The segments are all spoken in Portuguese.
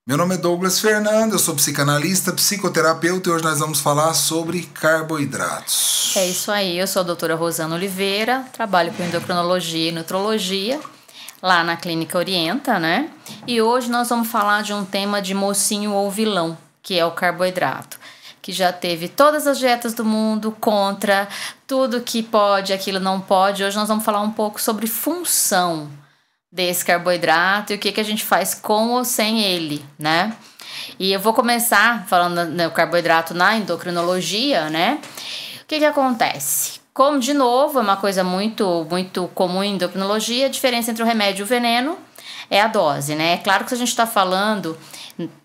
Meu nome é Douglas Fernando, eu sou psicanalista, psicoterapeuta e hoje nós vamos falar sobre carboidratos. É isso aí, eu sou a doutora Rosana Oliveira, trabalho com endocrinologia e nutrologia lá na Clínica Orienta, né? E hoje nós vamos falar de um tema de mocinho ou vilão, que é o carboidrato, que já teve todas as dietas do mundo contra tudo que pode, aquilo não pode. Hoje nós vamos falar um pouco sobre função desse carboidrato e o que a gente faz com ou sem ele, né? E eu vou começar falando do carboidrato na endocrinologia, né? O que acontece? Como, de novo, é uma coisa muito comum em endocrinologia, a diferença entre o remédio e o veneno é a dose, né? É claro que se a gente está falando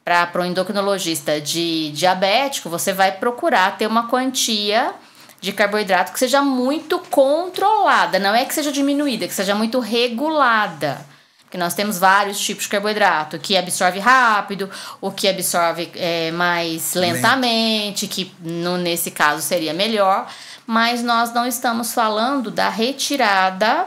para o endocrinologista de diabético, você vai procurar ter uma quantia de carboidrato que seja muito controlada, não é que seja diminuída, que seja muito regulada. Porque nós temos vários tipos de carboidrato, que absorve rápido, o que absorve mais lentamente, que nesse caso seria melhor, mas nós não estamos falando da retirada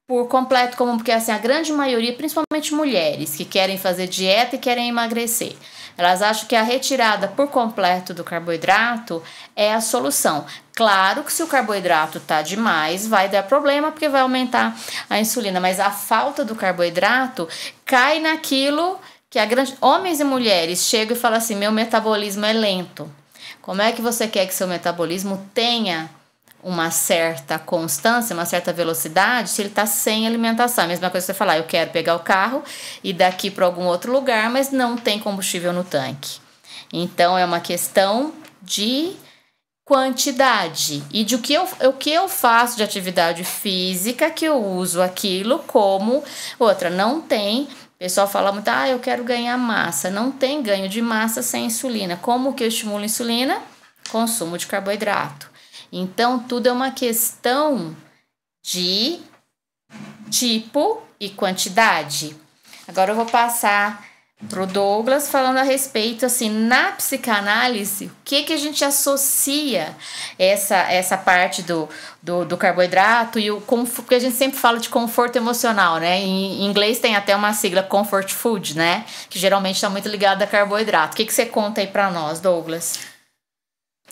por completo comum, porque assim, a grande maioria, principalmente mulheres que querem fazer dieta e querem emagrecer, elas acham que a retirada por completo do carboidrato é a solução. Claro que se o carboidrato tá demais, vai dar problema porque vai aumentar a insulina, mas a falta do carboidrato cai naquilo que homens e mulheres chegam e falam assim: meu metabolismo é lento. Como é que você quer que seu metabolismo tenha uma certa constância, uma certa velocidade, se ele está sem alimentação? A mesma coisa que você falar: eu quero pegar o carro e ir daqui para algum outro lugar, mas não tem combustível no tanque. Então é uma questão de quantidade e de o que eu faço de atividade física, que eu uso aquilo como outra. Não tem, o pessoal fala muito: eu quero ganhar massa. Não tem ganho de massa sem insulina. Como que eu estimulo a insulina? Consumo de carboidrato. Então, tudo é uma questão de tipo e quantidade. Agora eu vou passar pro Douglas falando a respeito, assim, na psicanálise, o que a gente associa essa parte do carboidrato e porque a gente sempre fala de conforto emocional, né? Em inglês tem até uma sigla comfort food, né? Que geralmente está muito ligada a carboidrato. O que você conta aí para nós, Douglas?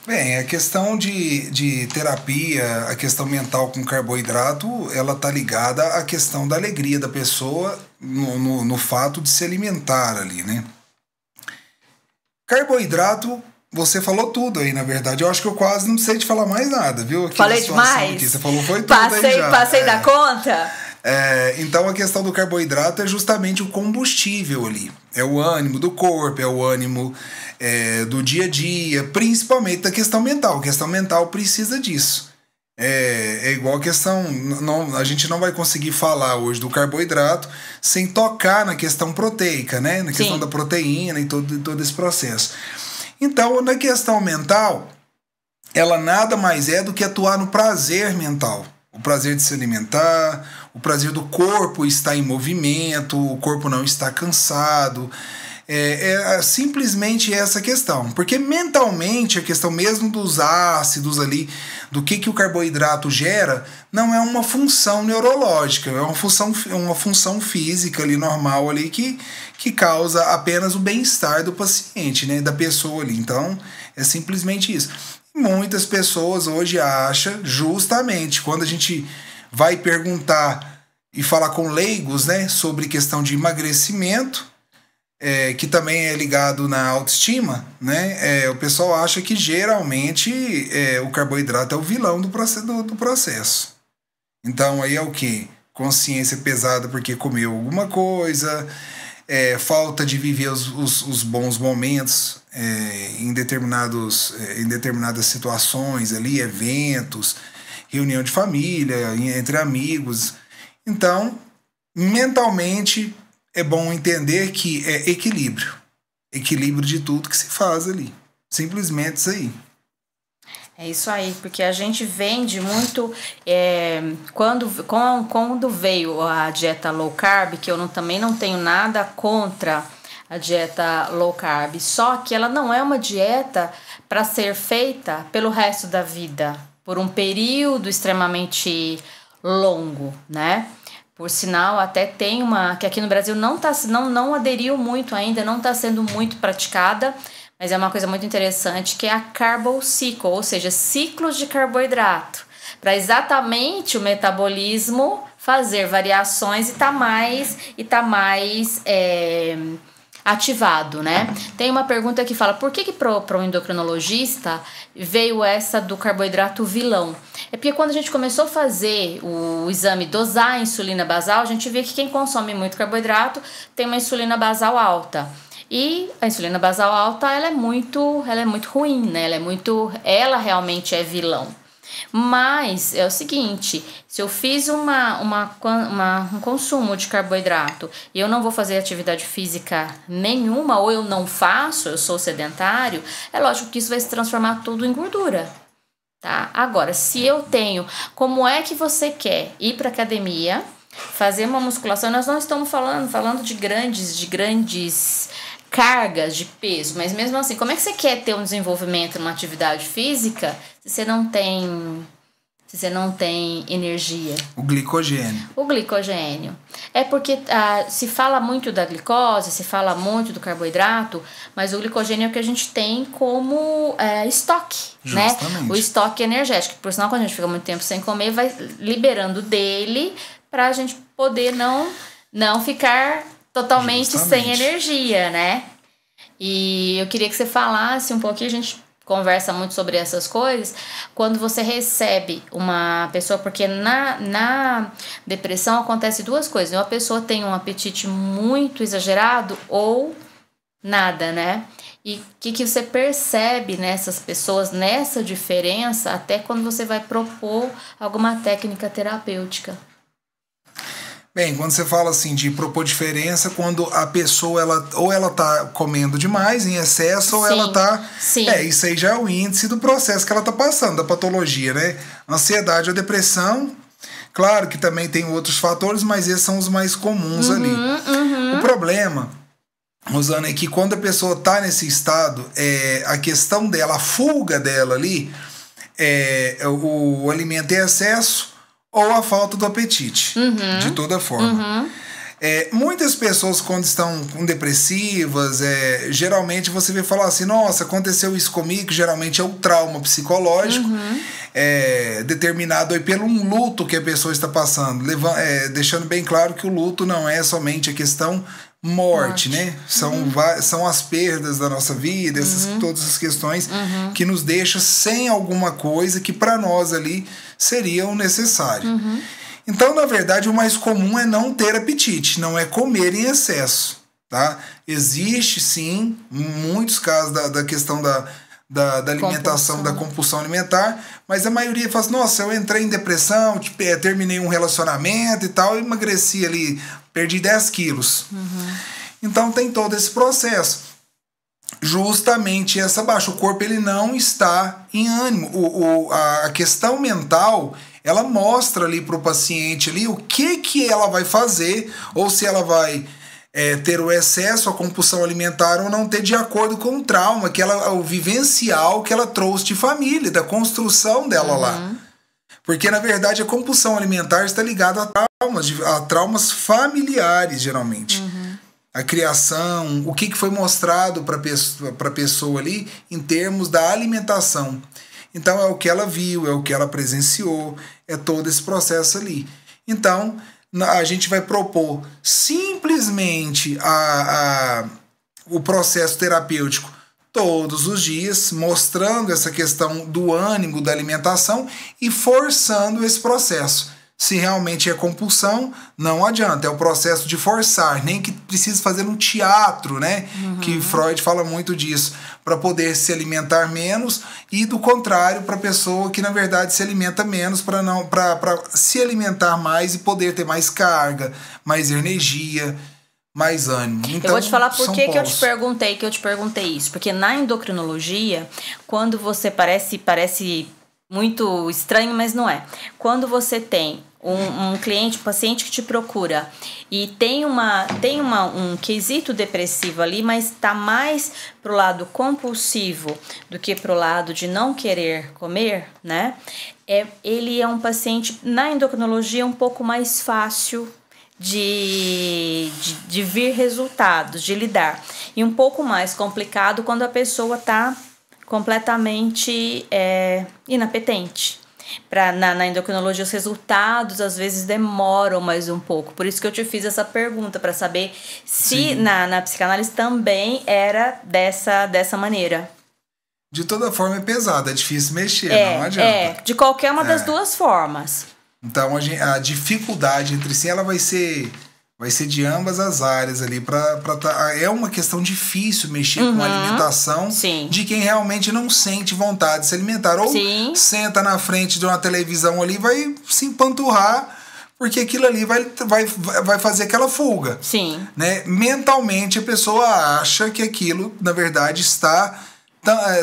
Bem, a questão de terapia, a questão mental com carboidrato, ela tá ligada à questão da alegria da pessoa no fato de se alimentar ali, né? Carboidrato, você falou tudo aí, na verdade. Eu acho que eu quase não sei te falar mais nada, viu? Falei demais? Aqui. Você falou foi tudo aí já. Passei da conta? Então a questão do carboidrato é justamente o combustível ali. É o ânimo do corpo, é o ânimo do dia a dia, principalmente da questão mental. A questão mental precisa disso. É igual a questão... a gente não vai conseguir falar hoje do carboidrato sem tocar na questão proteica, né? Na questão da proteína e todo esse processo. Então, na questão mental, ela nada mais é do que atuar no prazer mental. O prazer de se alimentar, o prazer do corpo estar em movimento, o corpo não estar cansado. É simplesmente essa questão. Porque mentalmente, a questão mesmo dos ácidos ali, do que o carboidrato gera, não é uma função neurológica, é uma função física ali, normal ali, que causa apenas o bem-estar do paciente, né, da pessoa ali. Então, é simplesmente isso. Muitas pessoas hoje acham, justamente, quando a gente vai perguntar e falar com leigos, né, sobre questão de emagrecimento, que também é ligado na autoestima, né, o pessoal acha que geralmente o carboidrato é o vilão do processo. Então aí é o quê? Consciência pesada porque comeu alguma coisa, falta de viver os bons momentos em determinadas situações ali, eventos, reunião de família, entre amigos. Então, mentalmente, é bom entender que é equilíbrio de tudo que se faz ali. Simplesmente isso aí. É isso aí, porque a gente vende muito... Quando veio a dieta low carb, que eu também não tenho nada contra a dieta low carb, só que ela não é uma dieta para ser feita pelo resto da vida, por um período extremamente longo, né? Por sinal, até tem uma que aqui no Brasil não aderiu muito ainda, não está sendo muito praticada, mas é uma coisa muito interessante, que é a Carbo Cycle, ou seja, ciclos de carboidrato, para exatamente o metabolismo fazer variações e tá mais ativado, né? Tem uma pergunta que fala, por que para um endocrinologista veio essa do carboidrato vilão? É porque quando a gente começou a fazer o exame, dosar a insulina basal, a gente vê que quem consome muito carboidrato tem uma insulina basal alta. E a insulina basal alta, ela é muito ruim, né? Ela realmente é vilão. Mas é o seguinte, se eu fiz um consumo de carboidrato e eu não vou fazer atividade física nenhuma, ou eu não faço, eu sou sedentário, é lógico que isso vai se transformar tudo em gordura, tá? Agora, se eu tenho, como é que você quer ir para academia, fazer uma musculação? Nós não estamos falando de grandes cargas de peso, mas mesmo assim, como é que você quer ter um desenvolvimento numa atividade física se você não tem energia? O glicogênio. O glicogênio. É porque se fala muito da glicose, se fala muito do carboidrato, mas o glicogênio é o que a gente tem como estoque, justamente, né? O estoque energético. Por sinal, quando a gente fica muito tempo sem comer, vai liberando dele pra gente poder não ficar totalmente sem energia, né? E eu queria que você falasse um pouquinho, a gente conversa muito sobre essas coisas, quando você recebe uma pessoa, porque na depressão acontece duas coisas, uma pessoa tem um apetite muito exagerado ou nada, né? E o que você percebe nessas pessoas, nessa diferença, até quando você vai propor alguma técnica terapêutica? Bem, quando você fala assim de propor diferença, quando a pessoa ela tá comendo demais, em excesso, ou ela tá... Sim. Isso aí já é o índice do processo que ela tá passando, da patologia, né? Ansiedade ou depressão, claro que também tem outros fatores, mas esses são os mais comuns ali. O problema, Rosana, é que quando a pessoa tá nesse estado, a questão dela, a fuga dela ali, o alimento em excesso, ou a falta do apetite, de toda forma. Muitas pessoas, quando estão depressivas, geralmente você vê falar assim, nossa, aconteceu isso comigo, que geralmente é um trauma psicológico, determinado aí pelo um luto que a pessoa está passando, deixando bem claro que o luto não é somente a questão morte, né? São as perdas da nossa vida, todas as questões que nos deixam sem alguma coisa que para nós ali seriam necessárias. Então, na verdade, o mais comum é não ter apetite, não é comer em excesso, tá? Existe, sim, muitos casos da questão da alimentação, da compulsão alimentar, mas a maioria fala assim, nossa, eu entrei em depressão, terminei um relacionamento e tal, emagreci ali, perdi 10 quilos. Então tem todo esse processo. Justamente essa baixa. O corpo ele não está em ânimo. A questão mental, ela mostra ali para o paciente ali o que ela vai fazer, ou se ela vai ter o excesso, a compulsão alimentar ou não ter, de acordo com o trauma, o vivencial que ela trouxe de família, da construção dela lá. Porque, na verdade, a compulsão alimentar está ligada a traumas familiares, geralmente. A criação, o que foi mostrado para a pessoa ali em termos da alimentação. Então, é o que ela viu, é o que ela presenciou, é todo esse processo ali. Então, a gente vai propor simplesmente o processo terapêutico todos os dias, mostrando essa questão do ânimo, da alimentação e forçando esse processo. Se realmente é compulsão, não adianta, é o processo de forçar, nem que precise fazer um teatro, né? Que Freud fala muito disso, para poder se alimentar menos, e do contrário, para a pessoa que na verdade se alimenta menos, para se alimentar mais e poder ter mais carga, mais energia, mais ânimo. Então, eu vou te falar por que eu te perguntei isso. Porque na endocrinologia, quando você parece muito estranho, mas não é. Quando você tem um cliente, um paciente que te procura e tem um quesito depressivo ali, mas está mais pro lado compulsivo do que pro lado de não querer comer, né? Ele é um paciente, na endocrinologia, um pouco mais fácil de vir resultados, de lidar. E um pouco mais complicado quando a pessoa está completamente inapetente. Na endocrinologia, os resultados às vezes demoram mais um pouco. Por isso que eu te fiz essa pergunta, para saber se na psicanálise também era dessa maneira. De toda forma é pesado, é difícil mexer, não adianta. De qualquer uma das duas formas. Então a dificuldade entre si, ela vai ser de ambas as áreas ali. É uma questão difícil mexer com a alimentação de quem realmente não sente vontade de se alimentar. Ou senta na frente de uma televisão ali e vai se empanturrar, porque aquilo ali vai fazer aquela fuga. Sim. Né? Mentalmente a pessoa acha que aquilo, na verdade, está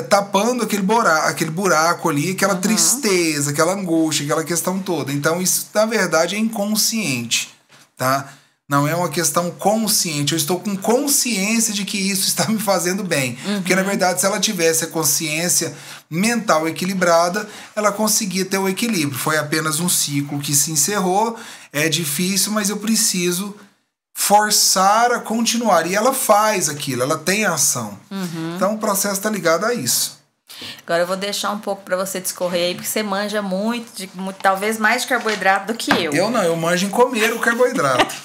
tapando aquele buraco ali, aquela tristeza, aquela angústia, aquela questão toda. Então isso, na verdade, é inconsciente, tá? Não é uma questão consciente. Eu estou com consciência de que isso está me fazendo bem. Porque, na verdade, se ela tivesse a consciência mental equilibrada, ela conseguia ter o equilíbrio. Foi apenas um ciclo que se encerrou. É difícil, mas eu preciso forçar a continuar. E ela faz aquilo, ela tem ação. Então, o processo está ligado a isso. Agora eu vou deixar um pouco para você discorrer aí, porque você manja muito, talvez mais de carboidrato do que eu. Eu manjo em comer o carboidrato.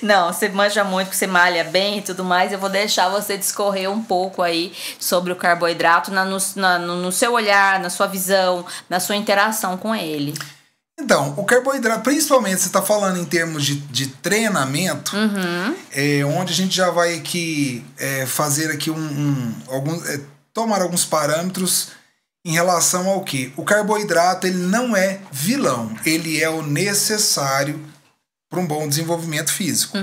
Não, você manja muito, porque você malha bem e tudo mais. Eu vou deixar você discorrer um pouco aí sobre o carboidrato no seu olhar, na sua visão, na sua interação com ele. Então, o carboidrato, principalmente você está falando em termos de treinamento, onde a gente já vai aqui fazer aqui tomar alguns parâmetros em relação ao que? O carboidrato, ele não é vilão, ele é o necessário para um bom desenvolvimento físico.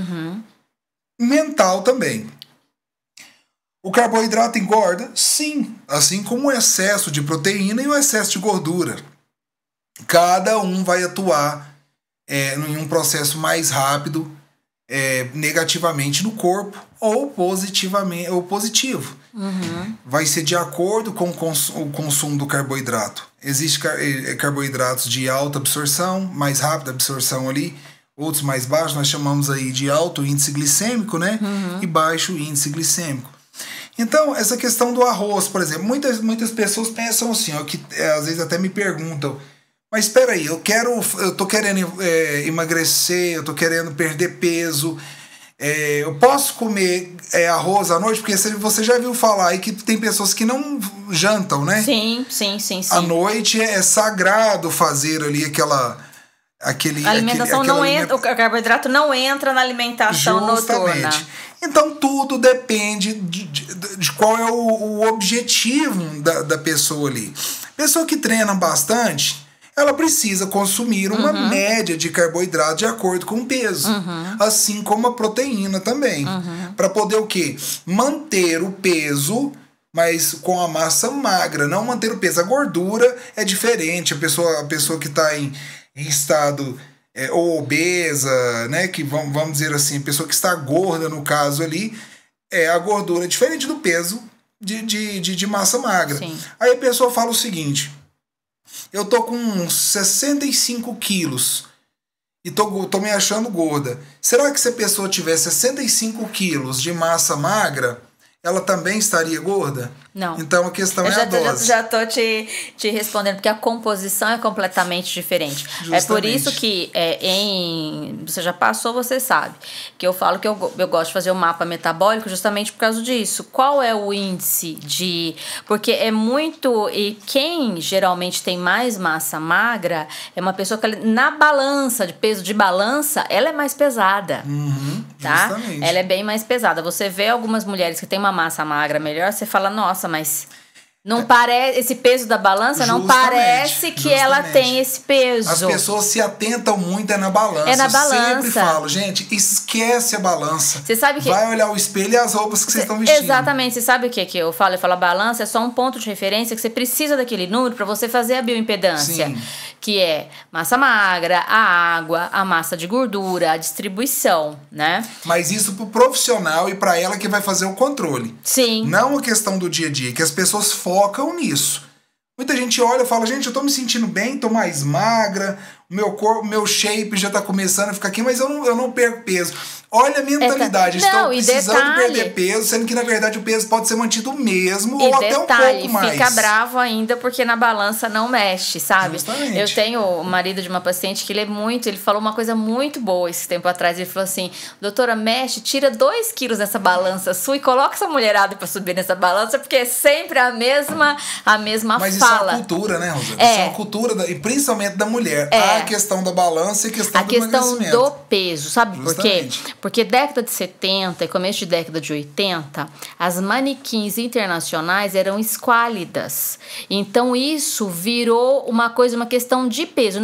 Mental também. O carboidrato engorda? Sim. Assim como o excesso de proteína e o excesso de gordura. Cada um vai atuar em um processo mais rápido, negativamente no corpo, ou positivamente ou positivo. Vai ser de acordo com o consumo do carboidrato. Existem carboidratos de alta absorção, mais rápida absorção ali, outros mais baixos, nós chamamos aí de alto índice glicêmico, né? E baixo índice glicêmico. Então, essa questão do arroz, por exemplo, muitas pessoas pensam assim, ó, que às vezes até me perguntam, mas espera aí, eu tô querendo emagrecer, eu tô querendo perder peso, eu posso comer arroz à noite? Porque você já viu falar aí que tem pessoas que não jantam, né? Sim. À noite é sagrado fazer ali a alimentação o carboidrato não entra na alimentação noturna. Então tudo depende de qual é o objetivo da pessoa ali. Pessoa que treina bastante, ela precisa consumir uma média de carboidrato de acordo com o peso. Assim como a proteína também. Para poder o quê? Manter o peso, mas com a massa magra. Não manter o peso. A gordura é diferente. A pessoa que está em estado ou obesa, né, que vamos dizer assim, a pessoa que está gorda no caso ali, a gordura é diferente do peso de massa magra. Aí a pessoa fala o seguinte, eu tô com uns 65 quilos e tô me achando gorda. Será que se a pessoa tiver 65 quilos de massa magra, ela também estaria gorda? Não. Então a questão é a dose. Já tô te respondendo, porque a composição é completamente diferente. Justamente. É por isso que você já passou, você sabe, que eu falo que eu gosto de fazer o mapa metabólico justamente por causa disso. Qual é o índice de... Porque é muito... E quem geralmente tem mais massa magra é uma pessoa que na balança, de peso de balança, ela é mais pesada. Tá? Justamente. Ela é bem mais pesada. Você vê algumas mulheres que têm uma massa magra melhor, você fala, nossa, mas não parece, esse peso da balança não parece que ela tem esse peso. As pessoas se atentam muito na balança. Eu sempre falo, gente, esquece a balança. Você sabe que vai olhar o espelho e as roupas que vocês estão vestindo. Exatamente. Você sabe o que eu falo? Eu falo, a balança é só um ponto de referência que você precisa daquele número para você fazer a bioimpedância. Sim. Que é massa magra, a água, a massa de gordura, a distribuição, né? Mas isso pro profissional e para ela que vai fazer o controle. Sim. Não a questão do dia a dia, que as pessoas focam nisso. Muita gente olha e fala, gente, eu tô me sentindo bem, tô mais magra, meu shape já tá começando a ficar aqui, mas eu não perco peso. Olha a mentalidade, estou precisando perder peso, sendo que na verdade o peso pode ser mantido mesmo ou até um pouco mais. Fica bravo ainda porque na balança não mexe, sabe? Justamente. Eu tenho o marido de uma paciente que ele falou uma coisa muito boa esse tempo atrás, ele falou assim, doutora, mexe, tira 2 quilos nessa balança sua e coloca essa mulherada pra subir nessa balança, porque é sempre a mesma Mas fala. Isso é uma cultura, né, Rosana? Isso é uma cultura, e principalmente da mulher. A questão da balança e a questão do emagrecimento. A questão do peso, sabe Justamente. por quê? Porque década de 70 e começo de década de 80, as manequins internacionais eram esquálidas. Então isso virou uma questão de peso.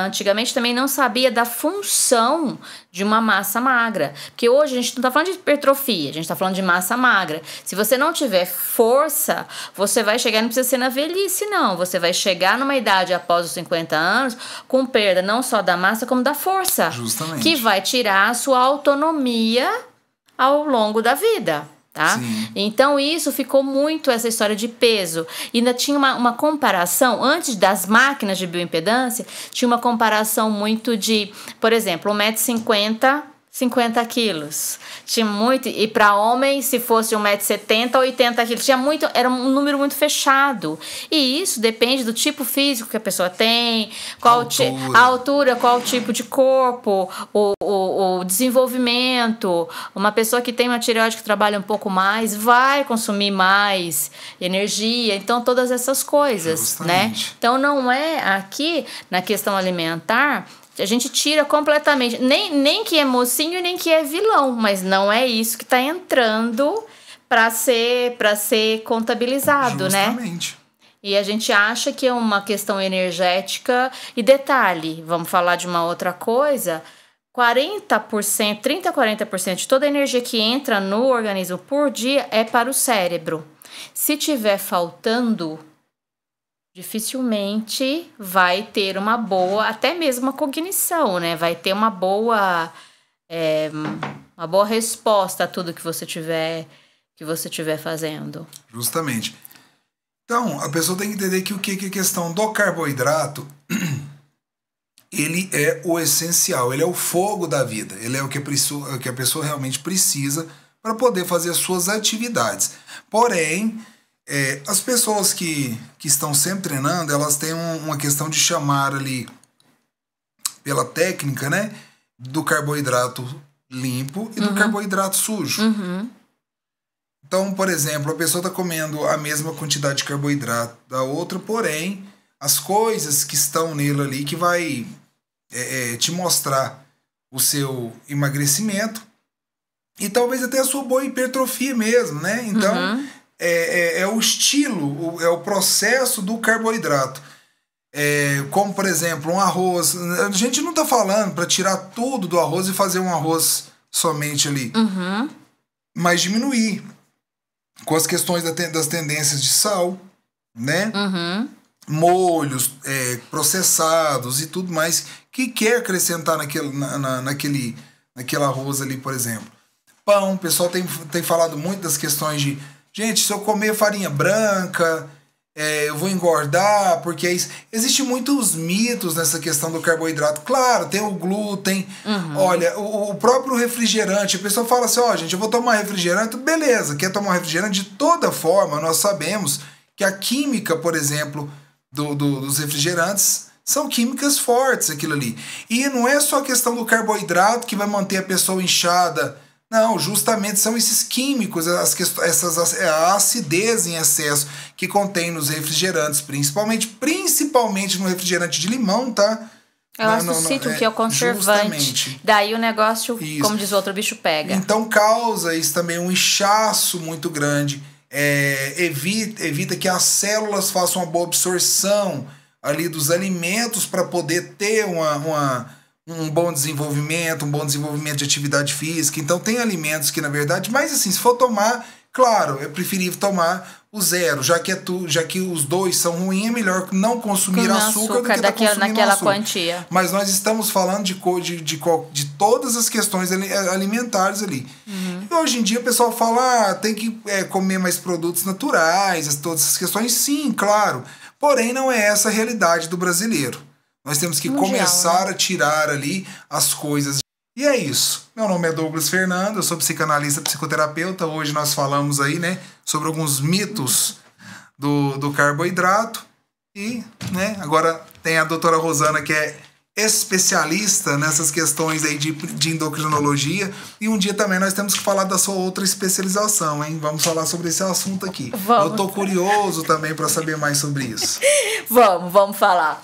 Antigamente também não sabia da função de uma massa magra. Porque hoje a gente não está falando de hipertrofia, a gente está falando de massa magra. Se você não tiver força, você vai chegar, não precisa ser na velhice, não. Você vai chegar numa idade após os 50 anos com perda não só da massa, como da força. Justamente. Que vai tirar a sua autonomia ao longo da vida. Tá? Então isso ficou muito essa história de peso. E ainda tinha uma comparação, antes das máquinas de bioimpedância, tinha uma comparação muito de, por exemplo, 1,50m, 50 quilos. Tinha muito, e para homem, se fosse 1,70m, 80 quilos. Era um número muito fechado. E isso depende do tipo físico que a pessoa tem, a altura, qual tipo de corpo, o desenvolvimento. Uma pessoa que tem uma tireoide que trabalha um pouco mais vai consumir mais energia. Então, todas essas coisas, Justamente. né? Então, não é aqui, na questão alimentar, a gente tira completamente, nem que é mocinho, nem que é vilão, mas não é isso que está entrando para ser contabilizado, Justamente. né? E a gente acha que é uma questão energética. E detalhe, vamos falar de uma outra coisa, 40%, 30% a 40% de toda a energia que entra no organismo por dia é para o cérebro. Se tiver faltando, dificilmente vai ter uma boa, até mesmo uma cognição, né? Vai ter uma boa resposta a tudo que você tiver fazendo. Justamente. Então, a pessoa tem que entender que a questão do carboidrato, ele é o essencial, ele é o fogo da vida, ele é o que a pessoa realmente precisa para poder fazer as suas atividades. Porém, as pessoas que estão sempre treinando, elas têm uma questão de chamar ali, pela técnica, né, do carboidrato limpo e do carboidrato sujo. Então, por exemplo, a pessoa está comendo a mesma quantidade de carboidrato da outra, porém, as coisas que estão nele ali que vai te mostrar o seu emagrecimento e talvez até a sua boa hipertrofia mesmo, né? Então, é o estilo, é o processo do carboidrato. Como, por exemplo, um arroz. A gente não está falando para tirar tudo do arroz e fazer um arroz somente ali. Mas diminuir com as questões das tendências de sal, né? Molhos processados e tudo mais que quer acrescentar naquele arroz ali, por exemplo. Pão, o pessoal tem falado muito das questões de, gente, se eu comer farinha branca, eu vou engordar, porque é isso. Existem muitos mitos nessa questão do carboidrato. Claro, tem o glúten. Olha, o próprio refrigerante. A pessoa fala assim, gente, eu vou tomar refrigerante. Beleza, quer tomar refrigerante? De toda forma, nós sabemos que a química, por exemplo, dos refrigerantes são químicas fortes, aquilo ali. E não é só a questão do carboidrato que vai manter a pessoa inchada. Não, justamente são esses químicos, a acidez em excesso que contém nos refrigerantes, principalmente no refrigerante de limão, tá? Eu associo que é o conservante. Justamente. Daí o negócio, isso. Como diz o outro, o bicho pega. Então causa isso também um inchaço muito grande. Evita que as células façam uma boa absorção ali dos alimentos para poder ter um bom desenvolvimento de atividade física. Então tem alimentos que, na verdade, mas assim, se for tomar, claro, é preferível tomar o zero, já que os dois são ruins, é melhor não consumir açúcar do que naquela açúcar. quantia. Mas nós estamos falando de todas as questões alimentares ali. E hoje em dia o pessoal fala, tem que comer mais produtos naturais, todas essas questões, sim, claro. Porém, não é essa a realidade do brasileiro. Nós temos que Mundial, começar né? a tirar ali as coisas. E é isso. Meu nome é Douglas Fernando, eu sou psicanalista, psicoterapeuta. Hoje nós falamos aí, né, sobre alguns mitos do carboidrato. E, né, agora tem a doutora Rosana, que é especialista nessas questões aí de endocrinologia. E um dia também nós temos que falar da sua outra especialização, hein? Vamos falar sobre esse assunto aqui. Vamos. Eu tô curioso também para saber mais sobre isso. Vamos falar.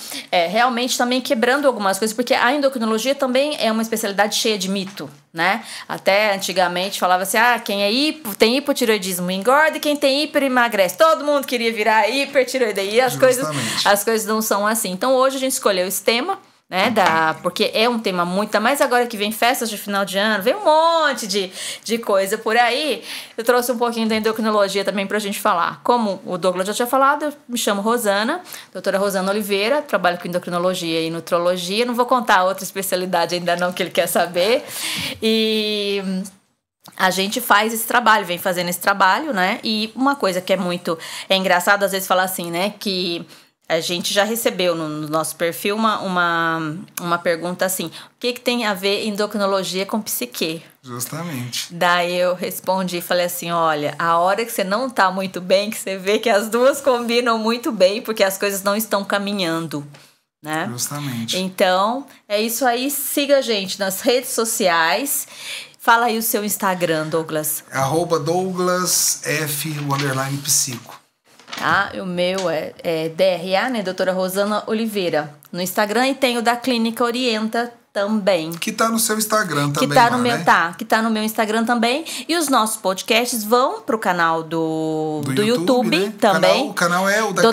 Realmente também quebrando algumas coisas, porque a endocrinologia também é uma especialidade cheia de mito, né? Até antigamente falava assim, quem é tem hipotireoidismo engorda e quem tem hiper emagrece. Todo mundo queria virar hipertireoide. E as coisas não são assim. Então hoje a gente escolheu esse tema, né, porque é um tema muito, mais agora que vem festas de final de ano, vem um monte de coisa por aí. Eu trouxe um pouquinho da endocrinologia também pra gente falar. Como o Douglas já tinha falado, eu me chamo Rosana, doutora Rosana Oliveira, trabalho com endocrinologia e nutrologia. Não vou contar outra especialidade ainda não que ele quer saber. E a gente faz esse trabalho, vem fazendo esse trabalho, né? E uma coisa que é engraçado às vezes falar assim, né, que a gente já recebeu no nosso perfil uma pergunta assim, o que tem a ver endocrinologia com psique? Justamente. Daí eu respondi e falei assim, olha, a hora que você não tá muito bem, que você vê que as duas combinam muito bem, porque as coisas não estão caminhando, né? Justamente. Então, é isso aí, siga a gente nas redes sociais. Fala aí o seu Instagram, Douglas. @DouglasF_psico. Tá? O meu é DRA, né? Doutora Rosana Oliveira. No Instagram, e tem o da Clínica Orienta também. Que tá no seu Instagram também, que tá lá, no meu, né? que tá no meu Instagram também. E os nossos podcasts vão pro canal do YouTube né? também. O canal é o da da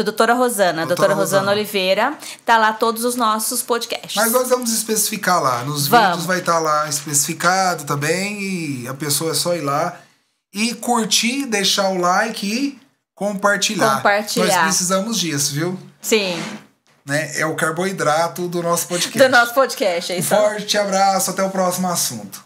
doutora Rosana. Doutora Rosana Oliveira. Tá lá todos os nossos podcasts. Mas nós vamos especificar lá. Nos vídeos vai estar lá especificado também. E a pessoa é só ir lá e curtir, deixar o like e compartilhar. Nós precisamos disso, viu? Sim. Né? É o carboidrato do nosso podcast. Do nosso podcast, é isso. Forte abraço, até o próximo assunto.